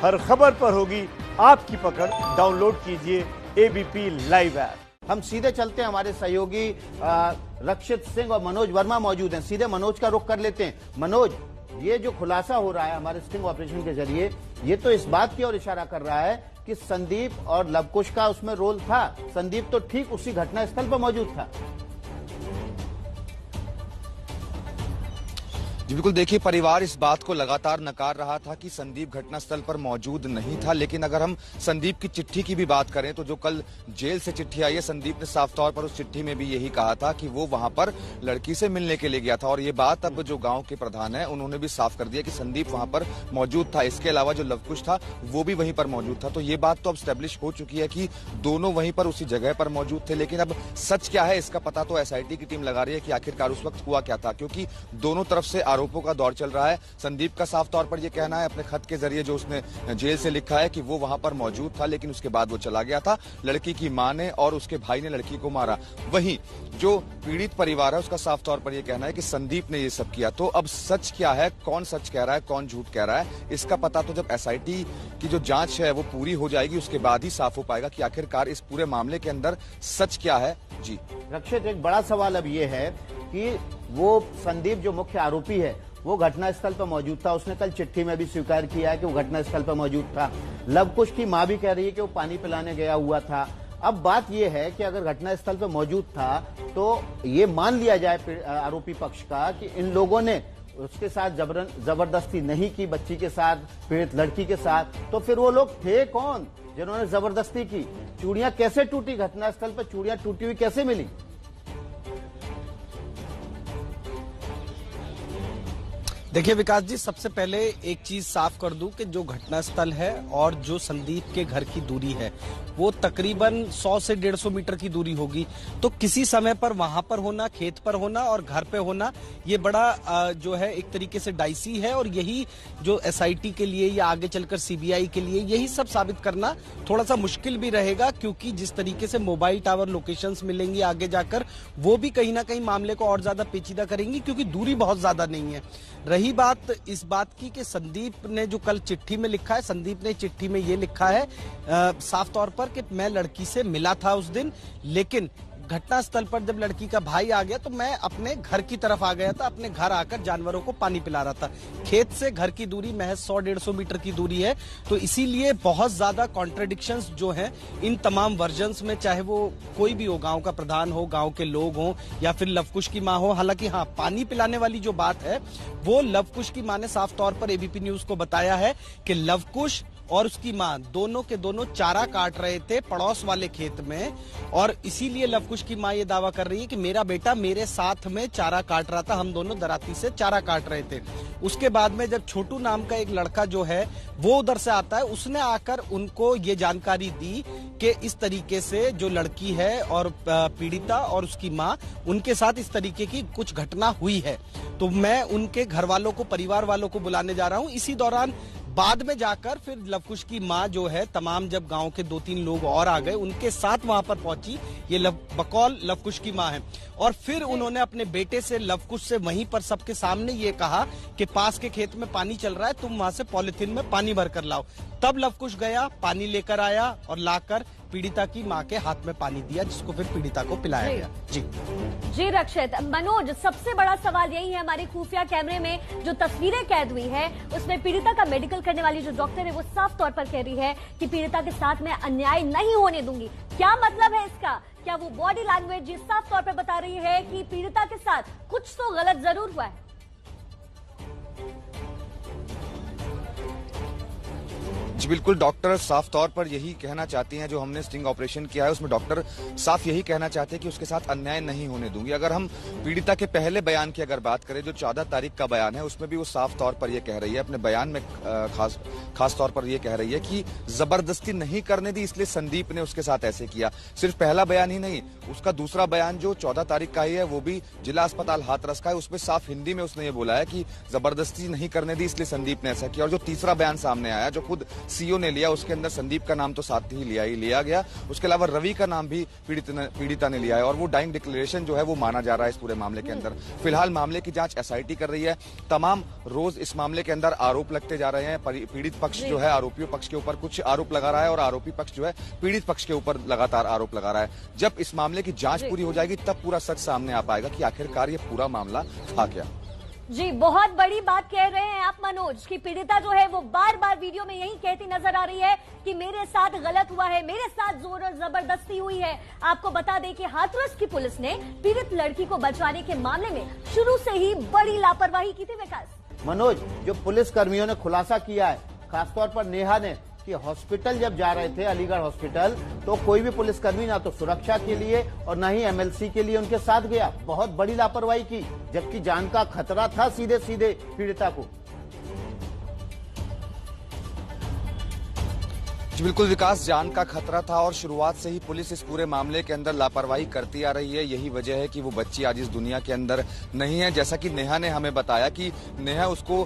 हर खबर पर होगी आपकी पकड़। डाउनलोड कीजिए एबीपी लाइव ऐप। हम सीधे चलते हैं, हमारे सहयोगी रक्षित सिंह और मनोज वर्मा मौजूद हैं। सीधे मनोज का रुख कर लेते हैं। मनोज, ये जो खुलासा हो रहा है हमारे स्टिंग ऑपरेशन के जरिए, ये तो इस बात की ओर इशारा कर रहा है कि संदीप और लवकुश का उसमें रोल था। संदीप तो ठीक उसी घटनास्थल पर मौजूद था। जी बिल्कुल, देखिए परिवार इस बात को लगातार नकार रहा था कि संदीप घटनास्थल पर मौजूद नहीं था। लेकिन अगर हम संदीप की चिट्ठी की भी बात करें तो जो कल जेल से चिट्ठी आई है, संदीप ने साफ तौर पर उस चिट्ठी में भी यही कहा था कि वो वहां पर लड़की से मिलने के लिए गया था। और ये बात अब जो गांव के प्रधान है उन्होंने भी साफ कर दिया कि संदीप वहां पर मौजूद था। इसके अलावा जो लवकुश था वो भी वहीं पर मौजूद था। तो ये बात तो अब स्टैब्लिश हो चुकी है कि दोनों वहीं पर उसी जगह पर मौजूद थे। लेकिन अब सच क्या है इसका पता तो एसआईटी की टीम लगा रही है कि आखिरकार उस वक्त हुआ क्या था, क्योंकि दोनों तरफ से आरोपों का दौर चल रहा है। संदीप का साफ तौर पर यह कहना है अपने खत के जरिए जो उसने जेल से लिखा है कि वो वहां पर मौजूद था, लेकिन उसके बाद वो चला गया था। लड़की की मां ने और उसके भाई ने लड़की को मारा। वहीं जो पीड़ित परिवार है उसका साफ तौर पर यह कहना है कि संदीप ने ये सब किया। तो अब सच क्या है, कौन सच कह रहा है, कौन झूठ कह रहा है, इसका पता तो जब एसआईटी की जो जांच है वो पूरी हो जाएगी उसके बाद ही साफ हो पाएगा कि आखिरकार इस पूरे मामले के अंदर सच क्या है। जी रक्षित, एक बड़ा सवाल अब ये है कि वो संदीप जो मुख्य आरोपी है वो घटनास्थल पर मौजूद था। उसने कल चिट्ठी में भी स्वीकार किया है कि वो घटनास्थल पर मौजूद था। लवकुश की मां भी कह रही है कि वो पानी पिलाने गया हुआ था। अब बात यह है कि अगर घटनास्थल पर मौजूद था तो ये मान लिया जाए आरोपी पक्ष का कि इन लोगों ने उसके साथ जबरदस्ती नहीं की, बच्ची के साथ, पीड़ित लड़की के साथ, तो फिर वो लोग थे कौन जिन्होंने जबरदस्ती की? चूड़ियां कैसे टूटी घटनास्थल पर? चूड़ियां टूटी हुई कैसे मिली? देखिए विकास जी, सबसे पहले एक चीज साफ कर दूं कि जो घटनास्थल है और जो संदीप के घर की दूरी है वो तकरीबन 100 से 150 मीटर की दूरी होगी। तो किसी समय पर वहां पर होना, खेत पर होना और घर पे होना, ये बड़ा जो है एक तरीके से डाइसी है। और यही जो एसआईटी के लिए या आगे चलकर सीबीआई के लिए यही सब साबित करना थोड़ा सा मुश्किल भी रहेगा, क्योंकि जिस तरीके से मोबाइल टावर लोकेशंस मिलेंगी आगे जाकर, वो भी कहीं ना कहीं मामले को और ज्यादा पेचीदा करेंगी, क्योंकि दूरी बहुत ज्यादा नहीं है। रही बात इस बात की कि संदीप ने जो कल चिट्ठी में लिखा है, संदीप ने चिट्ठी में ये लिखा है साफ तौर पर कि मैं लड़की से मिला था उस दिन, लेकिन घटनास्थल पर जब लड़की का भाई आ गया तो मैं अपने घर की तरफ आ गया था। अपने घर आकर जानवरों को पानी पिला रहा था। खेत से घर की दूरी महज 100-150 मीटर की दूरी है। तो इसीलिए बहुत ज्यादा कॉन्ट्रडिक्शंस जो हैं इन तमाम वर्जन्स में, चाहे वो कोई भी हो, गांव का प्रधान हो, गांव के लोग हों या फिर लवकुश की मां हो। हालांकि हाँ, पानी पिलाने वाली जो बात है वो लवकुश की मां ने साफ तौर पर एबीपी न्यूज को बताया है कि लवकुश और उसकी मां दोनों के दोनों चारा काट रहे थे पड़ोस वाले खेत में। और इसीलिए लवकुश की मां ये दावा कर रही है कि मेरा बेटा मेरे साथ में चारा काट रहा था, हम दोनों दराती से चारा काट रहे थे। उसके बाद में जब छोटू नाम का एक लड़का जो है वो उधर से आता है, उसने आकर उनको ये जानकारी दी कि इस तरीके से जो लड़की है और पीड़िता और उसकी मां, उनके साथ इस तरीके की कुछ घटना हुई है। तो मैं उनके घर वालों को, परिवार वालों को बुलाने जा रहा हूं। इसी दौरान बाद में जाकर फिर लवकुश की मां जो है, तमाम जब गांव के 2-3 लोग और आ गए, उनके साथ वहां पर पहुंची। ये बकौल लवकुश की मां है। और फिर उन्होंने अपने बेटे से, लवकुश से, वहीं पर सबके सामने ये कहा कि पास के खेत में पानी चल रहा है, तुम वहां से पॉलिथीन में पानी भर कर लाओ। तब लवकुश गया, पानी लेकर आया और लाकर पीड़िता की मां के हाथ में पानी दिया, जिसको फिर पीड़िता को पिलाया गया। जी रक्षित। मनोज, सबसे बड़ा सवाल यही है, हमारे खुफिया कैमरे में जो तस्वीरें कैद हुई है उसमें पीड़िता का मेडिकल करने वाली जो डॉक्टर है वो साफ तौर पर कह रही है कि पीड़िता के साथ मैं अन्याय नहीं होने दूंगी। क्या मतलब है इसका? क्या वो बॉडी लैंग्वेज साफ तौर पर बता रही है कि पीड़िता के साथ कुछ तो गलत जरूर हुआ है? जी बिल्कुल, डॉक्टर साफ तौर पर यही कहना चाहती हैं। जो हमने स्टिंग ऑपरेशन किया है उसमें डॉक्टर साफ यही कहना चाहते हैं कि उसके साथ अन्याय नहीं होने दूंगी। अगर हम पीड़िता के पहले बयान की अगर बात करें, जो 14 तारीख का बयान है, उसमें भी वो साफ तौर पर यह कह रही है, अपने बयान में खास तौर पर यह कह रही है कि जबरदस्ती नहीं करने दी, इसलिए संदीप ने उसके साथ ऐसे किया। सिर्फ पहला बयान ही नहीं, उसका दूसरा बयान जो 14 तारीख का ही है वो भी जिला अस्पताल हाथरस का है। उसमें साफ हिंदी में उसने ये बोला है कि जबरदस्ती नहीं करने दी, इसलिए संदीप ने ऐसा किया। और जो तीसरा बयान सामने आया, जो खुद सीओ ने लिया, उसके अंदर संदीप का नाम तो साथ ही लिया गया। उसके अलावा रवि का नाम भी पीड़िता ने लिया है और वो डाइंग डिक्लेरेशन जो है वो माना जा रहा है इस पूरे मामले के अंदर। फिलहाल मामले की जांच एसआईटी कर रही है। तमाम रोज इस मामले के अंदर आरोप लगते जा रहे हैं। पीड़ित पक्ष जो है आरोपियों पक्ष के ऊपर कुछ आरोप लगा रहा है और आरोपी पक्ष जो है पीड़ित पक्ष के ऊपर लगातार आरोप लगा रहा है। जब इस मामले की जांच पूरी हो जाएगी तब पूरा सच सामने आ पाएगा कि आखिरकार ये पूरा मामला था क्या। जी, बहुत बड़ी बात कह रहे हैं आप मनोज कि पीड़िता जो है वो बार बार वीडियो में यही कहती नजर आ रही है कि मेरे साथ गलत हुआ है, मेरे साथ जोर और जबरदस्ती हुई है। आपको बता दें कि हाथरस की पुलिस ने पीड़ित लड़की को बचाने के मामले में शुरू से ही बड़ी लापरवाही की थी। विकास मनोज, जो पुलिस कर्मियों ने खुलासा किया है, खासतौर पर नेहा ने, कि हॉस्पिटल जब जा रहे थे अलीगढ़ हॉस्पिटल, तो कोई भी पुलिसकर्मी ना तो सुरक्षा के लिए और ना ही एमएलसी के लिए उनके साथ गया। बहुत बड़ी लापरवाही की, जबकि जान का खतरा था सीधे सीधे पीड़िता को। बिल्कुल विकास, जान का खतरा था और शुरुआत से ही पुलिस इस पूरे मामले के अंदर लापरवाही करती आ रही है। यही वजह है कि वो बच्ची आज इस दुनिया के अंदर नहीं है। जैसा कि नेहा ने हमें बताया कि नेहा उसको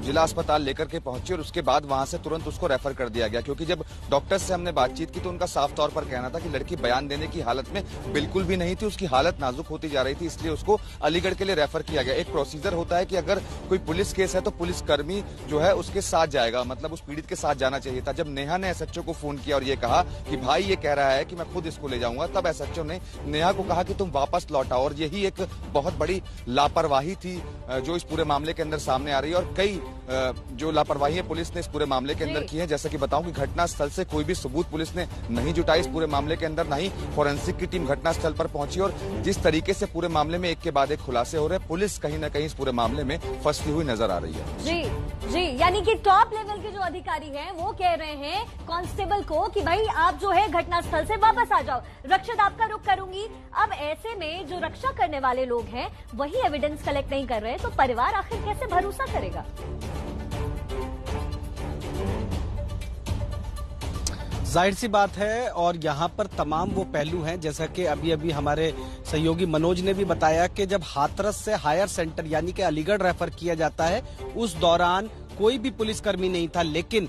जिला अस्पताल लेकर के पहुंची और उसके बाद वहां से तुरंत उसको रेफर कर दिया गया, क्योंकि जब डॉक्टर्स से हमने बातचीत की तो उनका साफ तौर पर कहना था कि लड़की बयान देने की हालत में बिल्कुल भी नहीं थी, उसकी हालत नाजुक होती जा रही थी, इसलिए उसको अलीगढ़ के लिए रेफर किया गया। एक प्रोसीजर होता है कि अगर कोई पुलिस केस है तो पुलिसकर्मी जो है उसके साथ जाएगा, मतलब उस पीड़ित के साथ जाना चाहिए था। जब नेहा ने एसएचओ को फोन किया और ये कहा कि भाई ये कह रहा है कि मैं खुद इसको ले जाऊंगा, तब एसएचओ ने नेहा को कहा कि तुम वापस लौट आओ। और यही एक बहुत बड़ी लापरवाही थी जो इस पूरे मामले के अंदर सामने आ रही है। और कई जो लापरवाही है पुलिस ने इस पूरे मामले के अंदर की है। जैसा कि बताऊं कि घटना स्थल से कोई भी सबूत पुलिस ने नहीं जुटाई इस पूरे मामले के अंदर, ना ही फोरेंसिक की टीम घटना स्थल पर पहुंची। और जिस तरीके से पूरे मामले में एक के बाद एक खुलासे हो रहे हैं, पुलिस कहीं ना कहीं इस पूरे मामले में फंसी हुई नजर आ रही है। जी, यानी कि टॉप लेवल के जो अधिकारी हैं वो कह रहे हैं कांस्टेबल को कि भाई आप जो है घटनास्थल से वापस आ जाओ। रक्षित, आपका रुख करूंगी। अब ऐसे में जो रक्षा करने वाले लोग हैं वही एविडेंस कलेक्ट नहीं कर रहे, तो परिवार आखिर कैसे भरोसा करेगा? जाहिर सी बात है, और यहाँ पर तमाम वो पहलू हैं जैसा कि अभी अभी हमारे सहयोगी मनोज ने भी बताया कि जब हाथरस से हायर सेंटर यानी कि अलीगढ़ रेफर किया जाता है उस दौरान कोई भी पुलिसकर्मी नहीं था। लेकिन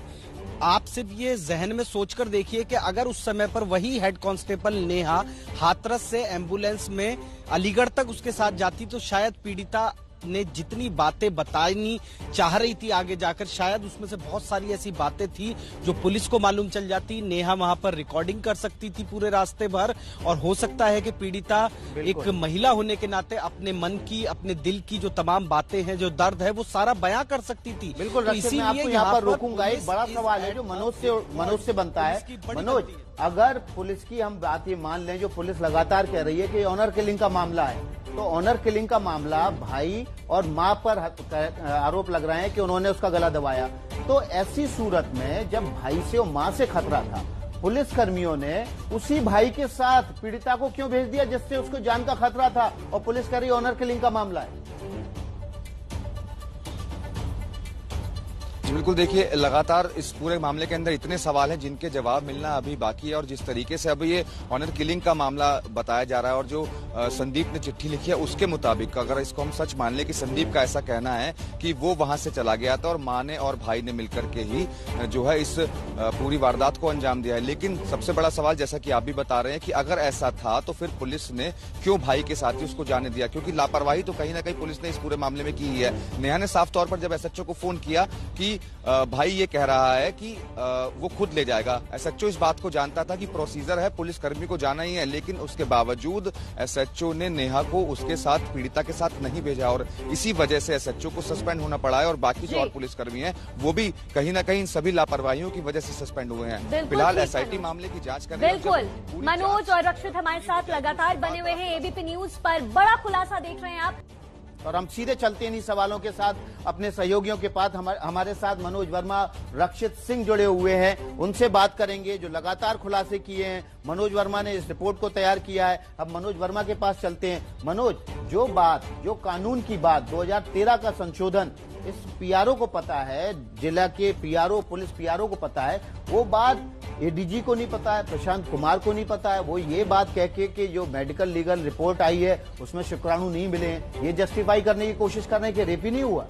आप सिर्फ ये जहन में सोचकर देखिए कि अगर उस समय पर वही हेड कांस्टेबल नेहा हाथरस से एम्बुलेंस में अलीगढ़ तक उसके साथ जाती तो शायद पीड़िता ने जितनी बातें बतानी चाह रही थी आगे जाकर, शायद उसमें से बहुत सारी ऐसी बातें थी जो पुलिस को मालूम चल जाती। नेहा वहां पर रिकॉर्डिंग कर सकती थी पूरे रास्ते भर, और हो सकता है कि पीड़िता एक महिला होने के नाते अपने मन की, अपने दिल की जो तमाम बातें हैं, जो दर्द है, वो सारा बयां कर सकती थी। बिल्कुल, तो इसीलिए आपको यहाँ पर रोकूंगा। एक बड़ा सवाल है जो मनोज से बनता है। मनोज, अगर पुलिस की हम बात ये मान लें, जो पुलिस लगातार कह रही है कि ऑनर किलिंग का मामला है, तो ऑनर किलिंग का मामला भाई और मां पर आरोप लग रहे हैं कि उन्होंने उसका गला दबाया, तो ऐसी सूरत में जब भाई से और मां से खतरा था, पुलिस कर्मियों ने उसी भाई के साथ पीड़िता को क्यों भेज दिया जिससे उसको जान का खतरा था, और पुलिस कह रही ऑनर किलिंग का मामला है? बिल्कुल, देखिए लगातार इस पूरे मामले के अंदर इतने सवाल हैं जिनके जवाब मिलना अभी बाकी है। और जिस तरीके से अभी ये ऑनर किलिंग का मामला बताया जा रहा है और जो संदीप ने चिट्ठी लिखी है उसके मुताबिक अगर इसको हम सच मान लें कि संदीप का ऐसा कहना है कि वो वहां से चला गया था और मां ने और भाई ने मिलकर के ही जो है इस पूरी वारदात को अंजाम दिया है। लेकिन सबसे बड़ा सवाल, जैसा कि आप भी बता रहे हैं, कि अगर ऐसा था तो फिर पुलिस ने क्यों भाई के साथ ही उसको जाने दिया? क्योंकि लापरवाही तो कहीं ना कहीं पुलिस ने इस पूरे मामले में की है। नेहा ने साफ तौर पर जब एसएचओ को फोन किया कि भाई ये कह रहा है कि वो खुद ले जाएगा, एसएचओ इस बात को जानता था कि प्रोसीजर है, पुलिस कर्मी को जाना ही है, लेकिन उसके बावजूद एसएचओ ने नेहा को उसके साथ, पीड़िता के साथ नहीं भेजा और इसी वजह से एसएचओ को सस्पेंड होना पड़ा है। और बाकी जो और पुलिसकर्मी हैं वो भी कहीं ना कहीं इन सभी लापरवाहियों की वजह से सस्पेंड हुए हैं। फिलहाल एसआईटी मामले की जांच कर रही है। बिल्कुल, मनोज और रक्षित हमारे साथ लगातार बने हुए हैं। एबीपी न्यूज पर बड़ा खुलासा देख रहे हैं आप, और हम सीधे चलते हैं इन सवालों के साथ अपने सहयोगियों के पास। हमारे साथ मनोज वर्मा, रक्षित सिंह जुड़े हुए हैं, उनसे बात करेंगे जो लगातार खुलासे किए हैं। मनोज वर्मा ने इस रिपोर्ट को तैयार किया है। अब मनोज वर्मा के पास चलते हैं। मनोज, जो कानून की बात 2013 का संशोधन इस पीआरओ को पता है, जिला के पीआरओ, पुलिस पीआरओ को पता है, वो बात एडीजी को नहीं पता है, प्रशांत कुमार को नहीं पता है। वो ये बात कह के कि जो मेडिकल लीगल रिपोर्ट आई है उसमें शुक्राणु नहीं मिले हैं, ये जस्टिफाई करने की कोशिश कर रहे हैं कि रेप ही नहीं हुआ।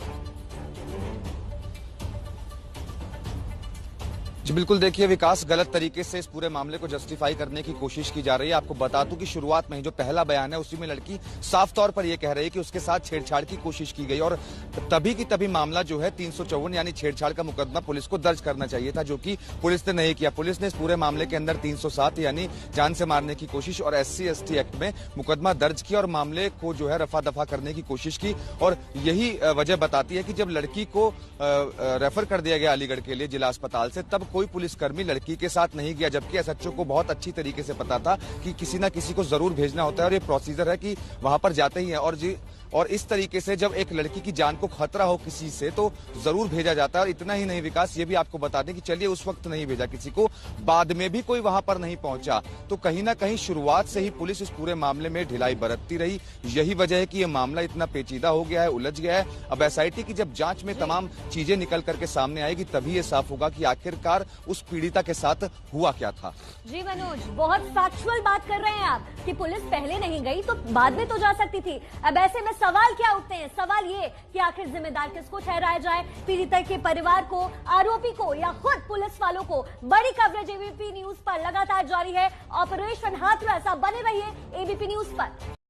जी बिल्कुल, देखिए विकास, गलत तरीके से इस पूरे मामले को जस्टिफाई करने की कोशिश की जा रही है। आपको बता दूं कि शुरुआत में ही जो पहला बयान है उसी में लड़की साफ तौर पर यह कह रही है कि उसके साथ छेड़छाड़ की कोशिश की गई और तभी की तभी मामला जो है 354 यानी छेड़छाड़ का मुकदमा पुलिस को दर्ज करना चाहिए था, जो कि पुलिस ने नहीं किया। पुलिस ने इस पूरे मामले के अंदर 307 यानी जान से मारने की कोशिश और SC/ST एक्ट में मुकदमा दर्ज किया और मामले को जो है रफा दफा करने की कोशिश की। और यही वजह बताती है कि जब लड़की को रेफर कर दिया गया अलीगढ़ के लिए जिला अस्पताल से, तब कोई पुलिसकर्मी लड़की के साथ नहीं गया, जबकि SHO को बहुत अच्छी तरीके से पता था कि किसी ना किसी को जरूर भेजना होता है और ये प्रोसीजर है कि वहां पर जाते ही है। और इस तरीके से जब एक लड़की की जान को खतरा हो किसी से तो जरूर भेजा जाता है। और इतना ही नहीं विकास, ये भी आपको बता दें कि चलिए उस वक्त नहीं भेजा किसी को, बाद में भी कोई वहां पर नहीं पहुंचा, तो कहीं ना कहीं शुरुआत से ही पुलिस इस पूरे मामले में ढिलाई बरतती रही। यही वजह है कि ये मामला इतना पेचीदा हो गया है, उलझ गया है। अब SIT की जब जांच में तमाम चीजें निकल करके सामने आएगी तभी ये साफ होगा कि आखिरकार उस पीड़िता के साथ हुआ क्या था। जी मनोज, बहुत फैक्चुअल बात कर रहे हैं आप कि पुलिस पहले नहीं गई तो बाद में तो जा सकती थी। अब ऐसे में सवाल क्या उठते हैं? सवाल ये कि आखिर जिम्मेदार किसको ठहराया जाए, पीड़िता के परिवार को, आरोपी को या खुद पुलिस वालों को? बड़ी कवरेज ABP न्यूज पर लगातार जारी है। ऑपरेशन हाथरस, आप बने रहिए ABP न्यूज पर।